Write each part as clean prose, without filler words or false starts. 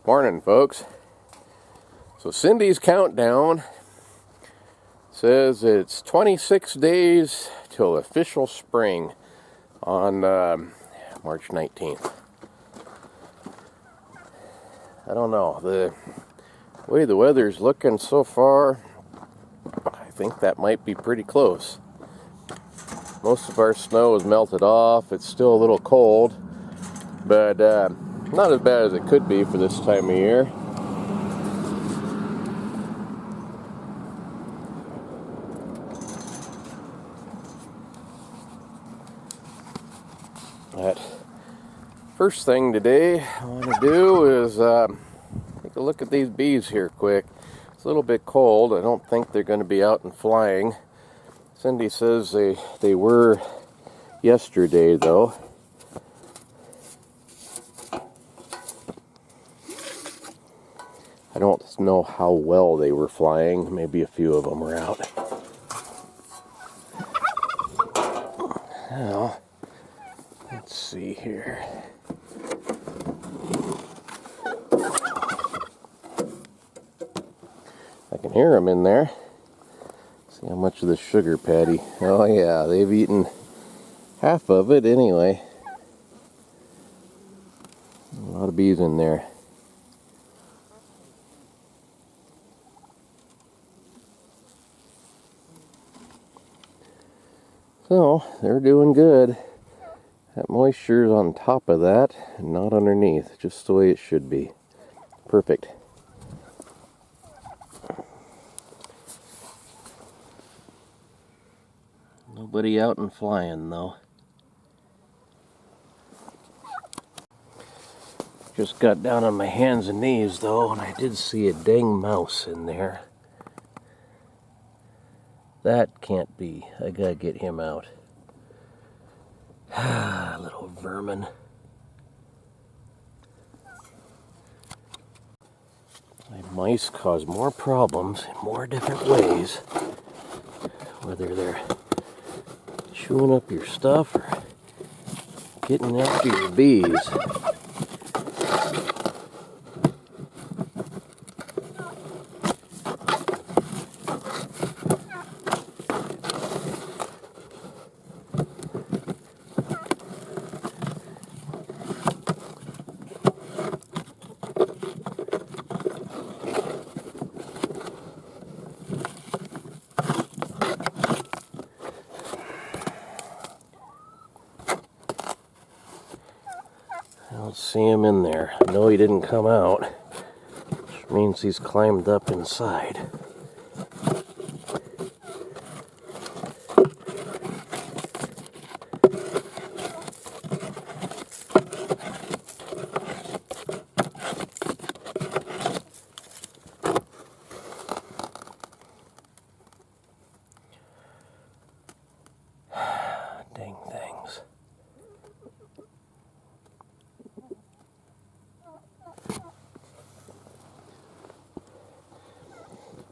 Morning, folks. So Cindy's countdown says it's 26 days till official spring on March 19th. I don't know, the way the weather's looking so far, I think that might be pretty close. Most of our snow is melted off. It's still a little cold, but not as bad as it could be for this time of year. But first thing today I want to do is take a look at these bees here quick. It's a little bit cold. I don't think they're going to be out and flying. Cindy says they were yesterday, though. I don't know how well they were flying. Maybe a few of them were out. Now, let's see here. I can hear them in there. See how much of the sugar patty. Oh yeah, they've eaten half of it anyway. A lot of bees in there. So, they're doing good. That moisture's on top of that and not underneath, just the way it should be. Perfect. Nobody out and flying though. Just got down on my hands and knees though, and I did see a dang mouse in there. That can't be. I gotta get him out. Little vermin. Mice cause more problems in more different ways. Whether they're chewing up your stuff or getting after your bees. I don't see him in there. I know he didn't come out, which means he's climbed up inside. Dang things.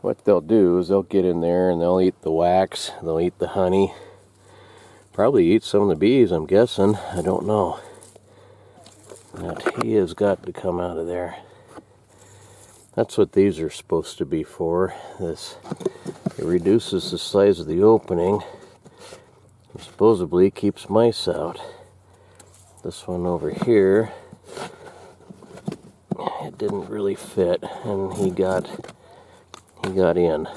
What they'll do is they'll get in there and they'll eat the wax, they'll eat the honey, probably eat some of the bees, I'm guessing. I don't know. But he has got to come out of there. That's what these are supposed to be for. It reduces the size of the opening and supposedly keeps mice out. This one over here, it didn't really fit and he got in. I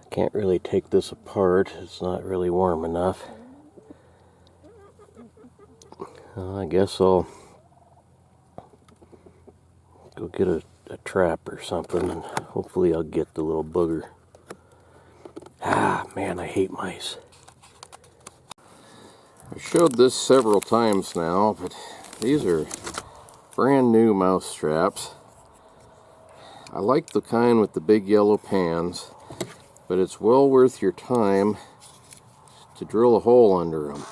can't really take this apart. It's not really warm enough. I guess I'll go get a trap or something and hopefully I'll get the little booger. Ah, man, I hate mice. I've showed this several times now, but these are brand new mouse traps. I like the kind with the big yellow pans, but it's well worth your time to drill a hole under them.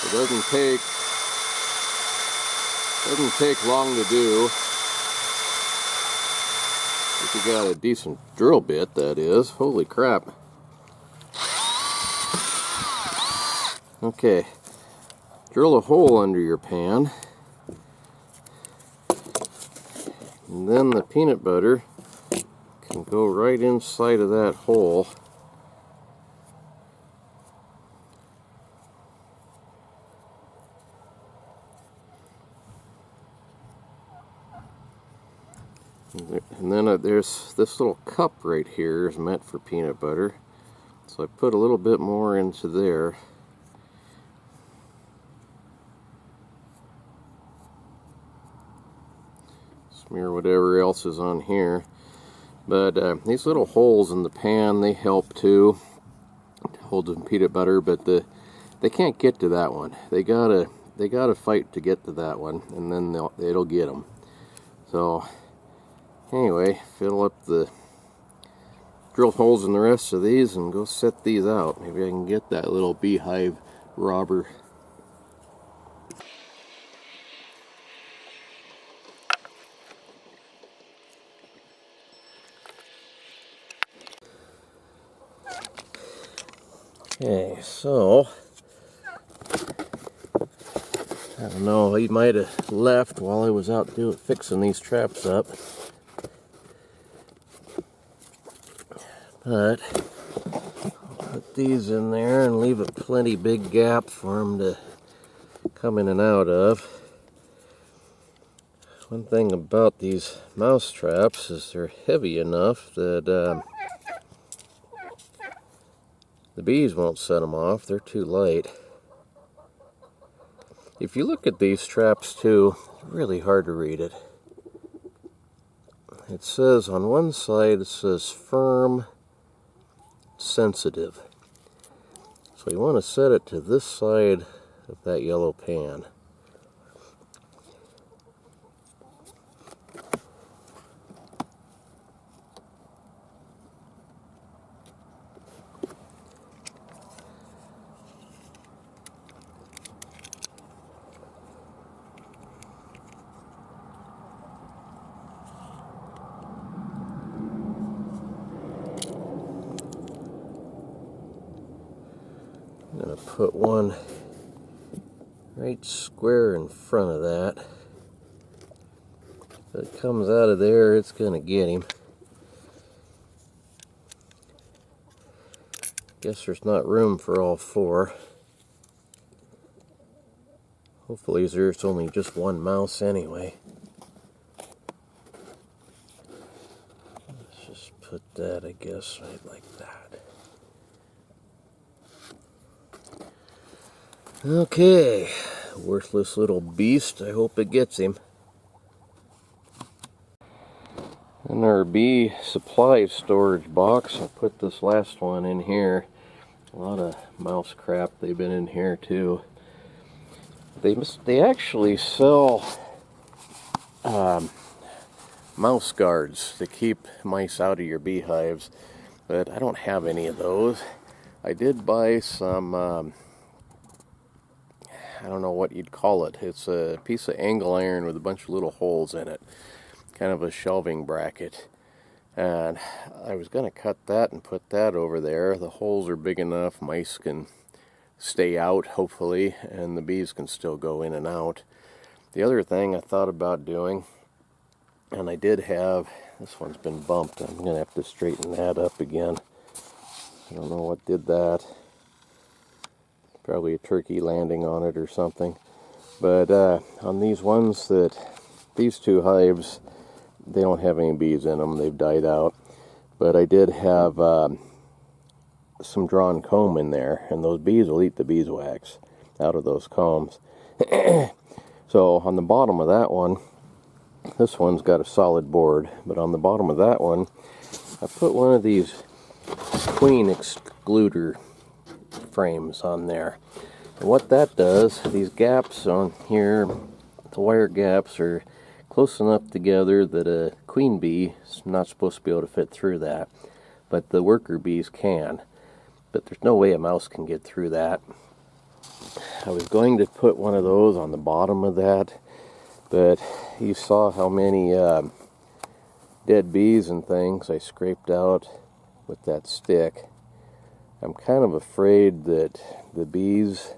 It doesn't take long to do. If you got a decent drill bit, that is. Holy crap. Okay, drill a hole under your pan, and then the peanut butter can go right inside of that hole. And then there's this little cup right here is meant for peanut butter. So I put a little bit more into there. Smear whatever else is on here. But these little holes in the pan, they help too to hold the peanut butter, but they can't get to that one. They gotta fight to get to that one, and then it'll get them. So anyway, fill up the drill holes in the rest of these and go set these out. Maybe I can get that little beehive robber. Okay, so I don't know, he might have left while I was out fixing these traps up. But I'll put these in there and leave a plenty big gap for them to come in and out of. One thing about these mouse traps is they're heavy enough that the bees won't set them off. They're too light. If you look at these traps too, it's really hard to read it. It says on one side, it says firm, sensitive. So you want to set it to this side of that yellow pan. I'm going to put one right square in front of that. If it comes out of there, it's going to get him. Guess there's not room for all four. Hopefully there's only just one mouse anyway. Let's just put that, I guess, right like that. Okay, worthless little beast. I hope it gets him. In our bee supply storage box, I put this last one in here. A lot of mouse crap, they've been in here too. They actually sell mouse guards to keep mice out of your beehives, but I don't have any of those. I did buy some, I don't know what you'd call it. It's a piece of angle iron with a bunch of little holes in it. Kind of a shelving bracket. And I was going to cut that and put that over there. The holes are big enough, mice can stay out, hopefully, and the bees can still go in and out. The other thing I thought about doing, and I did have, this one's been bumped. I'm going to have to straighten that up again. I don't know what did that. Probably a turkey landing on it or something. But on these ones these two hives, they don't have any bees in them. They've died out. But I did have some drawn comb in there, and those bees will eat the beeswax out of those combs. So on the bottom of that one, this one's got a solid board, but on the bottom of that one, I put one of these queen excluder frames on there. And what that does, these gaps on here, the wire gaps are close enough together that a queen bee is not supposed to be able to fit through that, but the worker bees can. But there's no way a mouse can get through that. I was going to put one of those on the bottom of that, but you saw how many dead bees and things I scraped out with that stick. I'm kind of afraid that the bees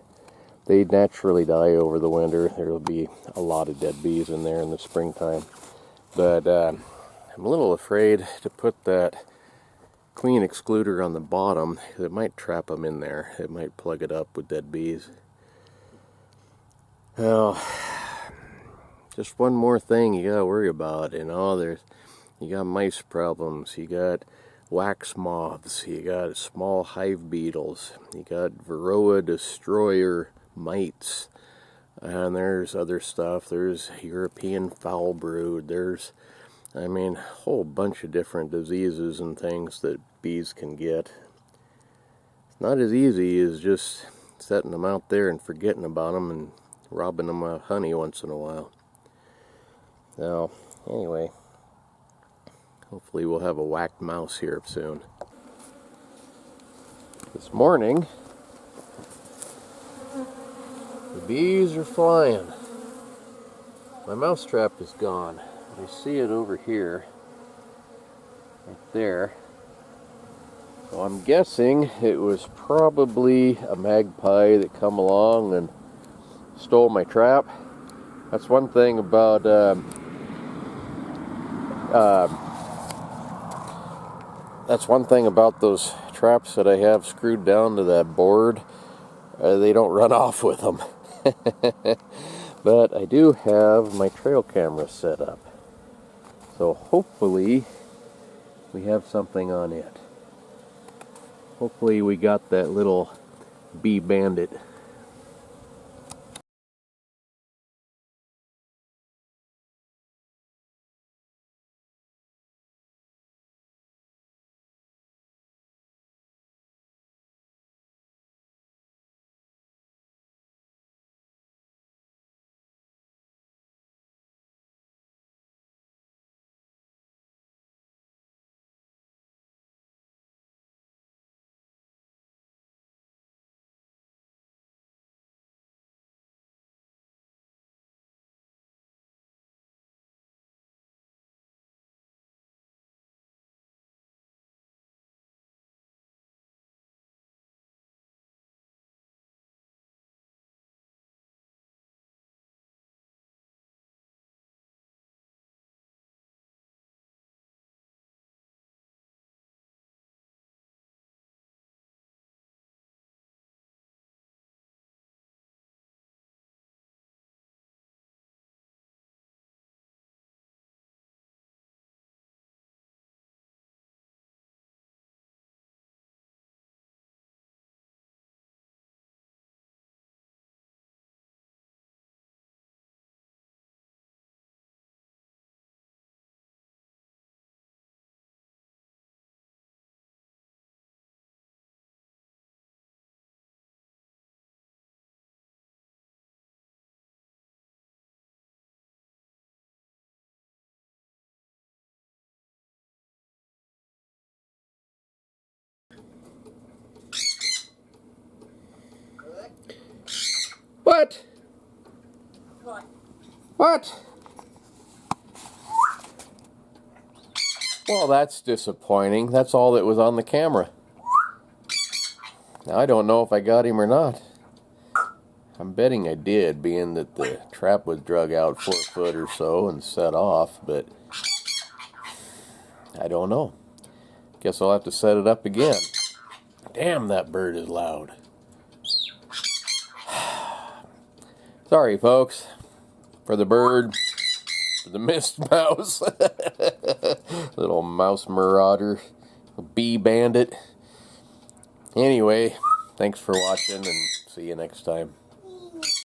they naturally die over the winter. There will be a lot of dead bees in there in the springtime. But I'm a little afraid to put that queen excluder on the bottom, because it might trap them in there. It might plug it up with dead bees. Now, just one more thing you gotta worry about, you know. You got mice problems, you got wax moths, you got small hive beetles, you got Varroa destroyer mites, and there's other stuff. There's European foul brood. There's, I mean, a whole bunch of different diseases and things that bees can get. It's not as easy as just setting them out there and forgetting about them and robbing them of honey once in a while. Now, anyway, hopefully we'll have a whacked mouse here soon. This morning, the bees are flying. My mouse trap is gone. I see it over here, right there. So I'm guessing it was probably a magpie that come along and stole my trap. That's one thing about those traps that I have screwed down to that board. They don't run off with them. But I do have my trail camera set up. So hopefully we have something on it. Hopefully we got that little bee bandit. What? What? Well, that's disappointing. That's all that was on the camera. Now, I don't know if I got him or not. I'm betting I did, being that the trap was drug out 4 foot or so and set off, but I don't know. Guess I'll have to set it up again. Damn, that bird is loud. Sorry, folks, for the bird, for the missed mouse. Little mouse marauder, bee bandit. Anyway, thanks for watching and see you next time.